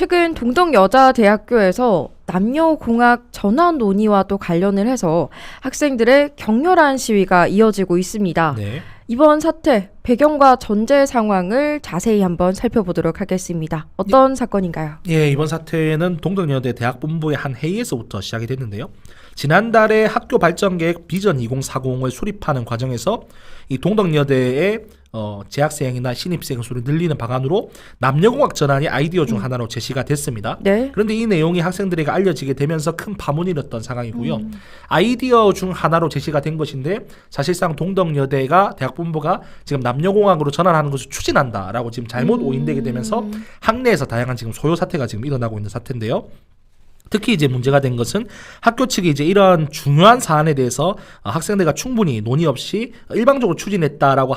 최근 동덕여자대학교에서 남녀공학 전환 논의와 또 관련을 해서 학생들의 격렬한 시위가 이어지고 있습니다. 네. 이번 사태 배경과 전제 상황을 자세히 한번 살펴보도록 하겠습니다. 어떤 사건인가요? 예, 이번 사태는 동덕여대 대학본부의 한 회의에서부터 시작이 됐는데요. 지난달에 학교 발전 계획 비전 2040을 수립하는 과정에서 이 동덕여대의 재학생이나 신입생 수를 늘리는 방안으로 남녀공학 전환이 아이디어 중 하나로 제시가 됐습니다. 네. 그런데 이 내용이 학생들에게 알려지게 되면서 큰 파문이 일었던 상황이고요. 아이디어 중 하나로 제시가 된 것인데 사실상 동덕여대가 대학본부가 지금 남녀공학으로 전환하는 것을 추진한다라고 지금 잘못 오인되게 되면서 학내에서 다양한 지금 소요 사태가 지금 일어나고 있는 사태인데요. 특히 이제 문제가 된 것은 학교 측이 이제 이런 중요한 사안에 대해서 학생들과 충분히 논의 없이 일방적으로 추진했다라고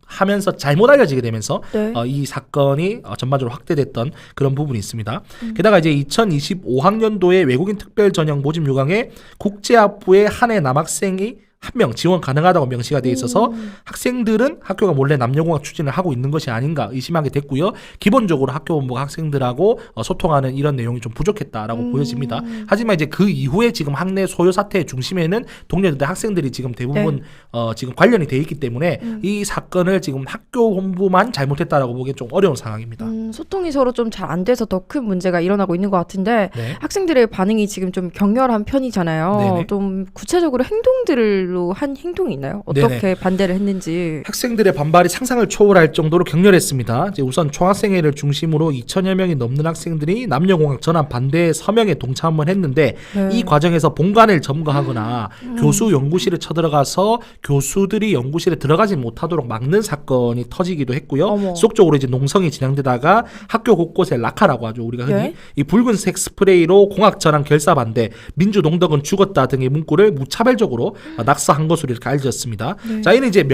하면서 잘못 알려지게 되면서 네. 이 사건이 전반적으로 확대됐던 그런 부분이 있습니다. 게다가 이제 2025학년도에 외국인 특별 전형 모집 요강에 국제학부의 한 해 남학생이 한 명 지원 가능하다고 명시가 돼 있어서 학생들은 학교가 몰래 남녀공학 추진을 하고 있는 것이 아닌가 의심하게 됐고요. 기본적으로 학교 본부가 학생들하고 소통하는 이런 내용이 좀 부족했다라고 보여집니다. 하지만 이제 그 이후에 지금 학내 소요 사태의 중심에는 동료들 학생들이 지금 대부분 지금 관련이 돼 있기 때문에 이 사건을 지금 학교 본부만 잘못했다라고 보기엔 좀 어려운 상황입니다. 소통이 서로 좀 잘 안 돼서 더 큰 문제가 일어나고 있는 것 같은데 네. 학생들의 반응이 지금 좀 격렬한 편이잖아요. 네네. 좀 구체적으로 행동들로 한 행동이 있나요? 어떻게 네네. 반대를 했는지. 학생들의 반발이 상상을 초월할 정도로 격렬했습니다. 이제 우선 총학생회를 중심으로 2,000여 명이 넘는 학생들이 남녀공학 전환 반대 서명에 동참을 했는데 네. 이 과정에서 본관을 점거하거나 교수 연구실에 쳐들어가서 교수들이 연구실에 들어가지 못하도록 막는 사건이 터지기도 했고요. 어머. 지속적으로 이제 농성이 진행되다가 학교 곳곳에 낙하라고 하죠. 우리가 흔히 네. 이 붉은색 스프레이로 공학 전환 결사 반대, 민주동덕은 죽었다 등의 문구를 무차별적으로 낙서한 것으로 이렇게 알려졌습니다. 네. 자, 이는 이제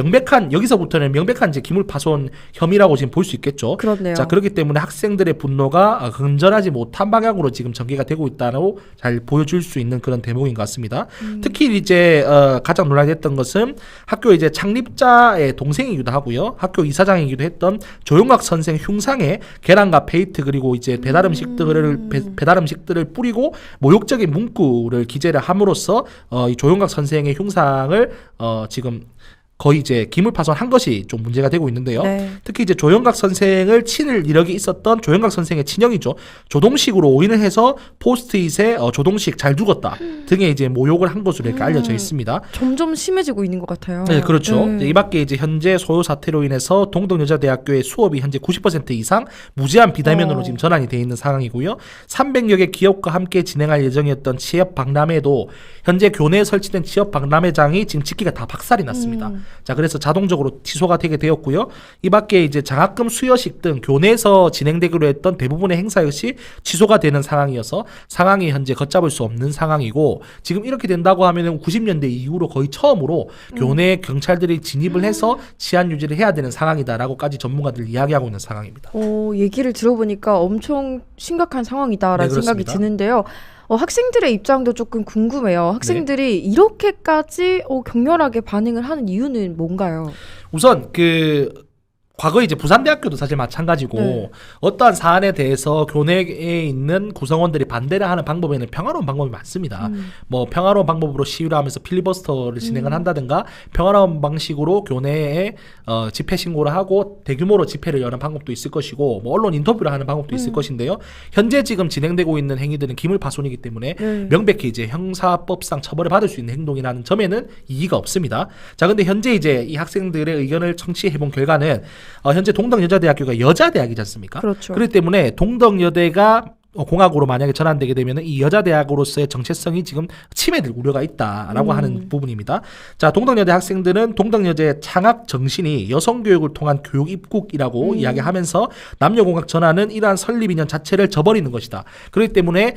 여기서부터는 명백한 이제 기물파손 혐의라고 지금 볼 수 있겠죠. 그렇네요. 자, 그렇기 때문에 학생들의 분노가 건전하지 못한 방향으로 지금 전개가 되고 있다고 잘 보여줄 수 있는 그런 대목인 것 같습니다. 특히 이제 가장 논란이 됐던 것은 학교 이제 창립자의 동생이기도 하고요. 학교 이사장이기도 했던 조용학 선생 흉상에 계란과 페이트 그리고 이제 배달음식들을 뿌리고 모욕적인 문구를 기재를 함으로써 이 조용학 선생의 흉상을 지금 거의 이제 기물파손한 것이 좀 문제가 되고 있는데요. 네. 특히 이제 조영각 선생을 친일 이력이 있었던 조영각 선생의 친형이죠. 조동식으로 오인을 해서 포스트잇에 조동식 잘 죽었다 등의 이제 모욕을 한 것으로 이렇게 알려져 있습니다. 점점 심해지고 있는 것 같아요. 네, 그렇죠. 네. 이 밖에 이제 현재 소요 사태로 인해서 동덕여자대학교의 수업이 현재 90% 이상 무제한 비대면으로 지금 전환이 돼 있는 상황이고요. 300여 개 기업과 함께 진행할 예정이었던 취업 박람회도 현재 교내에 설치된 취업 박람회장이 지금 직기가 다 박살이 났습니다. 자, 그래서 자동적으로 취소가 되게 되었고요. 이 밖에 이제 장학금 수여식 등 교내에서 진행되기로 했던 대부분의 행사 역시 취소가 되는 상황이어서 상황이 현재 걷잡을 수 없는 상황이고 지금 이렇게 된다고 하면은 90년대 이후로 거의 처음으로 교내 경찰들이 진입을 해서 치안 유지를 해야 되는 상황이다라고까지 전문가들 이야기하고 있는 상황입니다. 얘기를 들어보니까 엄청 심각한 상황이다라는 네, 생각이 그렇습니다. 드는데요. 학생들의 입장도 조금 궁금해요. 학생들이 이렇게까지 격렬하게 반응을 하는 이유는 뭔가요? 우선 과거 이제 부산대학교도 사실 마찬가지고 네. 어떠한 사안에 대해서 교내에 있는 구성원들이 반대를 하는 방법에는 평화로운 방법이 많습니다. 뭐 평화로운 방법으로 시위를 하면서 필리버스터를 진행을 한다든가 평화로운 방식으로 교내에 집회 신고를 하고 대규모로 집회를 여는 방법도 있을 것이고 뭐 언론 인터뷰를 하는 방법도 있을 것인데요. 현재 지금 진행되고 있는 행위들은 기물파손이기 때문에 명백히 이제 형사법상 처벌을 받을 수 있는 행동이라는 점에는 이의가 없습니다. 자, 근데 현재 이제 이 학생들의 의견을 청취해본 결과는 현재 동덕여자대학교가 여자대학이지 않습니까? 그렇죠. 그렇기 때문에 동덕여대가 공학으로 만약에 전환되게 되면 이 여자대학으로서의 정체성이 지금 침해될 우려가 있다라고 하는 부분입니다. 자, 동덕여대 학생들은 동덕여대 창학 정신이 여성교육을 통한 교육 입국이라고 이야기하면서 남녀공학 전환은 이러한 설립 이념 자체를 저버리는 것이다. 그렇기 때문에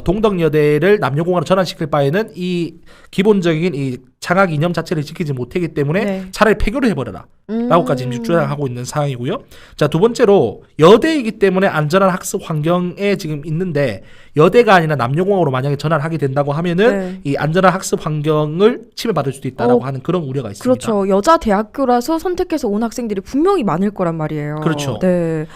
동덕여대를 남녀공학으로 전환시킬 바에는 이 기본적인 이 창학 이념 자체를 지키지 못하기 때문에 차라리 폐교를 해버려라 라고까지 지금 주장하고 있는 상황이고요. 자, 두 번째로 여대이기 때문에 안전한 학습 환경에 지금 있는데 여대가 아니라 남녀공학으로 만약에 전환하게 된다고 하면은 이 안전한 학습 환경을 침해받을 수도 있다라고 하는 그런 우려가 있습니다. 그렇죠. 여자 대학교라서 선택해서 온 학생들이 분명히 많을 거란 말이에요. 그렇죠. 네.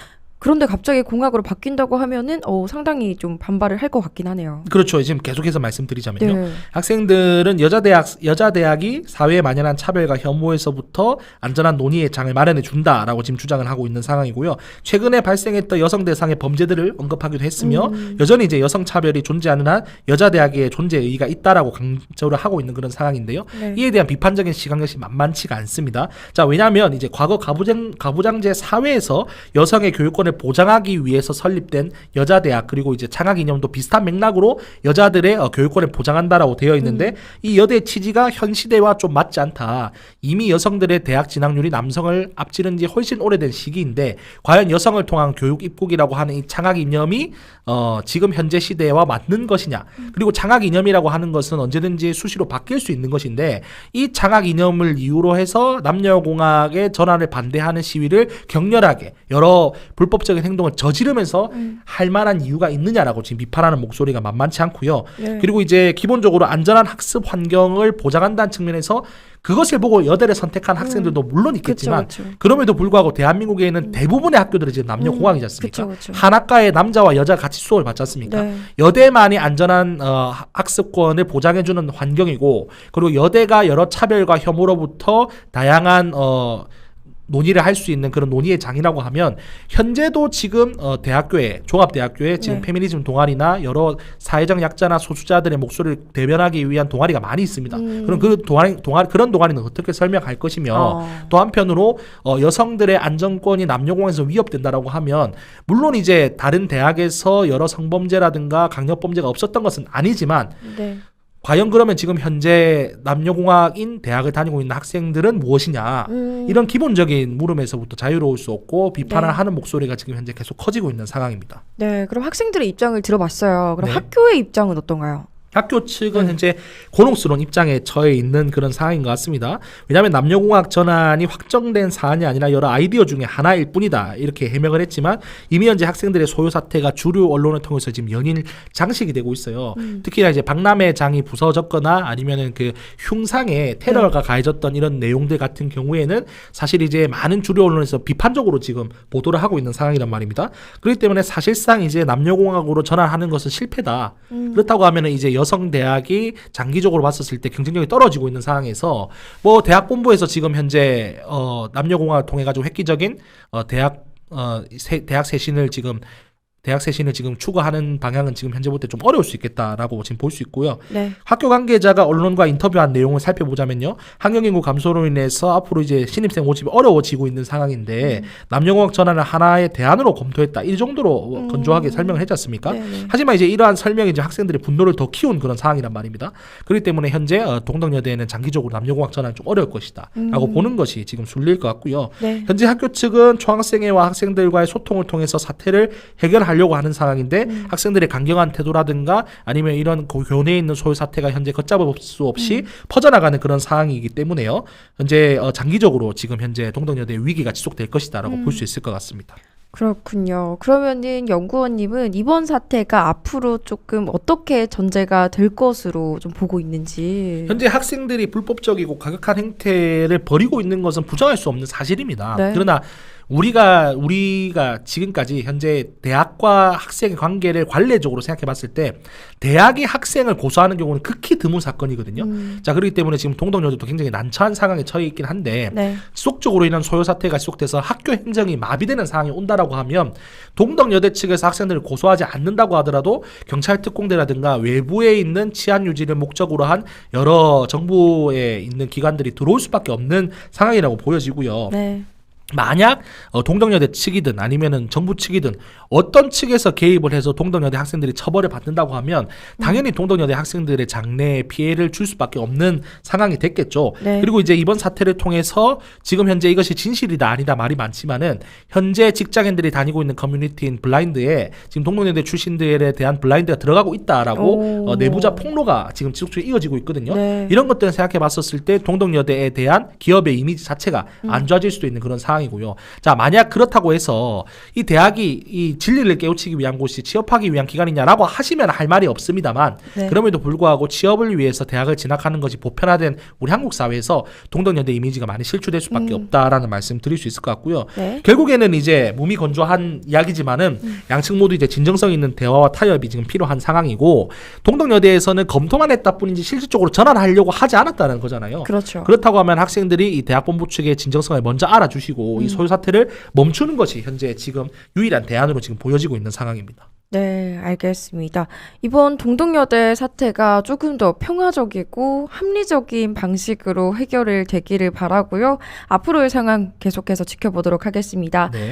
그런데 갑자기 공학으로 바뀐다고 하면은 상당히 좀 반발을 할 것 같긴 하네요. 그렇죠. 지금 계속해서 말씀드리자면요. 네. 학생들은 여자대학이 사회에 만연한 차별과 혐오에서부터 안전한 논의의 장을 마련해 준다라고 지금 주장을 하고 있는 상황이고요. 최근에 발생했던 여성 대상의 범죄들을 언급하기도 했으며 여전히 이제 여성 차별이 존재하는 한 여자대학의 존재의 의의가 있다라고 강조를 하고 있는 그런 상황인데요. 네. 이에 대한 비판적인 시각 역시 만만치가 않습니다. 자, 왜냐하면 이제 과거 가부장제 사회에서 여성의 교육권을 보장하기 위해서 설립된 여자대학 그리고 이제 창학이념도 비슷한 맥락으로 여자들의 교육권을 보장한다라고 되어 있는데 이 여대의 취지가 현 시대와 좀 맞지 않다. 이미 여성들의 대학 진학률이 남성을 앞지른 지 훨씬 오래된 시기인데 과연 여성을 통한 교육 입국이라고 하는 이 창학이념이 지금 현재 시대와 맞는 것이냐. 그리고 창학이념이라고 하는 것은 언제든지 수시로 바뀔 수 있는 것인데 이 창학이념을 이유로 해서 남녀공학의 전환을 반대하는 시위를 격렬하게 여러 불법적인 행동을 저지르면서 할 만한 이유가 있느냐라고 지금 비판하는 목소리가 만만치 않고요. 네. 그리고 이제 기본적으로 안전한 학습 환경을 보장한다는 측면에서 그것을 보고 여대를 선택한 학생들도 물론 있겠지만 그쵸. 그럼에도 불구하고 대한민국에 있는 대부분의 학교들이 지금 남녀공학이지 않습니까? 그쵸. 한 학과에 남자와 여자가 같이 수업을 받지 않습니까? 네. 여대만이 안전한 학습권을 보장해주는 환경이고 그리고 여대가 여러 차별과 혐오로부터 다양한 논의를 할 수 있는 그런 논의의 장이라고 하면 현재도 지금 대학교에 종합대학교에 지금 네. 페미니즘 동아리나 여러 사회적 약자나 소수자들의 목소리를 대변하기 위한 동아리가 많이 있습니다. 그럼 그 그런 동아리는 어떻게 설명할 것이며 또 한편으로 여성들의 안전권이 남녀공학에서 위협된다라고 하면 물론 이제 다른 대학에서 여러 성범죄라든가 강력범죄가 없었던 것은 아니지만 네. 과연 그러면 지금 현재 남녀공학인 대학을 다니고 있는 학생들은 무엇이냐 이런 기본적인 물음에서부터 자유로울 수 없고 비판을 네. 하는 목소리가 지금 현재 계속 커지고 있는 상황입니다. 네, 그럼 학생들의 입장을 들어봤어요. 그럼 네. 학교의 입장은 어떤가요? 학교 측은 현재 곤혹스러운 입장에 처해 있는 그런 상황인 것 같습니다. 왜냐하면 남녀공학 전환이 확정된 사안이 아니라 여러 아이디어 중에 하나일 뿐이다 이렇게 해명을 했지만 이미 현재 학생들의 소요 사태가 주류 언론을 통해서 지금 연일 장식이 되고 있어요. 특히나 이제 박람회 장이 부서졌거나 아니면은 그 흉상에 테러가 가해졌던 이런 내용들 같은 경우에는 사실 이제 많은 주류 언론에서 비판적으로 지금 보도를 하고 있는 상황이란 말입니다. 그렇기 때문에 사실상 이제 남녀공학으로 전환하는 것은 실패다. 그렇다고 하면은 이제 여성 대학이 장기적으로 봤었을 때 경쟁력이 떨어지고 있는 상황에서 뭐 대학 본부에서 지금 현재 남녀공학을 통해 가지고 획기적인 대학 쇄신을 지금 추구하는 방향은 지금 현재 볼 때 좀 어려울 수 있겠다라고 지금 볼 수 있고요. 네. 학교 관계자가 언론과 인터뷰한 내용을 살펴보자면요. 학령 인구 감소로 인해서 앞으로 이제 신입생 모집이 어려워지고 있는 상황인데 남녀공학 전환을 하나의 대안으로 검토했다. 이 정도로 건조하게 설명을 했지 않습니까? 네네. 하지만 이제 이러한 설명이 이제 학생들의 분노를 더 키운 그런 상황이란 말입니다. 그렇기 때문에 현재 동덕여대에는 장기적으로 남녀공학 전환이 좀 어려울 것이다라고 보는 것이 지금 순리일 것 같고요. 네. 현재 학교 측은 초학생회와 학생들과의 소통을 통해서 사태를 해결하려고 하는 상황인데 학생들의 강경한 태도라든가 아니면 이런 교내에 있는 소요 사태가 현재 걷잡을 수 없이 퍼져나가는 그런 상황이기 때문에요. 현재 장기적으로 지금 현재 동덕여대의 위기가 지속될 것이다라고 볼 수 있을 것 같습니다. 그렇군요. 그러면은 연구원님은 이번 사태가 앞으로 조금 어떻게 전제가 될 것으로 좀 보고 있는지. 현재 학생들이 불법적이고 과격한 행태를 벌이고 있는 것은 부정할 수 없는 사실입니다. 네. 그러나 우리가 지금까지 현재 대학과 학생의 관계를 관례적으로 생각해 봤을 때 대학이 학생을 고소하는 경우는 극히 드문 사건이거든요. 자, 그렇기 때문에 지금 동덕여대도 굉장히 난처한 상황에 처해 있긴 한데 네. 지속적으로 인한 소요 사태가 지속돼서 학교 행정이 마비되는 상황이 온다라고 하면 동덕여대 측에서 학생들을 고소하지 않는다고 하더라도 경찰 특공대라든가 외부에 있는 치안 유지를 목적으로 한 여러 정부에 있는 기관들이 들어올 수밖에 없는 상황이라고 보여지고요. 네. 만약 동덕여대 측이든 아니면은 정부 측이든 어떤 측에서 개입을 해서 동덕여대 학생들이 처벌을 받는다고 하면 당연히 동덕여대 학생들의 장래에 피해를 줄 수밖에 없는 상황이 됐겠죠. 네. 그리고 이제 이번 사태를 통해서 지금 현재 이것이 진실이다 아니다 말이 많지만은 현재 직장인들이 다니고 있는 커뮤니티인 블라인드에 지금 동덕여대 출신들에 대한 블라인드가 들어가고 있다라고 내부자 폭로가 지금 지속적으로 이어지고 있거든요. 네. 이런 것들을 생각해 봤었을 때 동덕여대에 대한 기업의 이미지 자체가 안 좋아질 수도 있는 그런 상황 상황이고요. 자, 만약 그렇다고 해서 이 대학이 이 진리를 깨우치기 위한 곳이 취업하기 위한 기관이냐라고 하시면 할 말이 없습니다만 네. 그럼에도 불구하고 취업을 위해서 대학을 진학하는 것이 보편화된 우리 한국 사회에서 동덕여대 이미지가 많이 실추될 수밖에 없다라는 말씀 드릴 수 있을 것 같고요. 네. 결국에는 이제 몸이 건조한 이야기지만은 양측 모두 이제 진정성 있는 대화와 타협이 지금 필요한 상황이고 동덕여대에서는 검토만 했다 뿐이지 실질적으로 전환하려고 하지 않았다는 거잖아요. 그렇죠. 그렇다고 하면 학생들이 이 대학본부 측의 진정성을 먼저 알아주시고 이 소요 사태를 멈추는 것이 현재 지금 유일한 대안으로 지금 보여지고 있는 상황입니다. 네, 알겠습니다. 이번 동덕여대 사태가 조금 더 평화적이고 합리적인 방식으로 해결이 되기를 바라고요. 앞으로의 상황 계속해서 지켜보도록 하겠습니다. 네.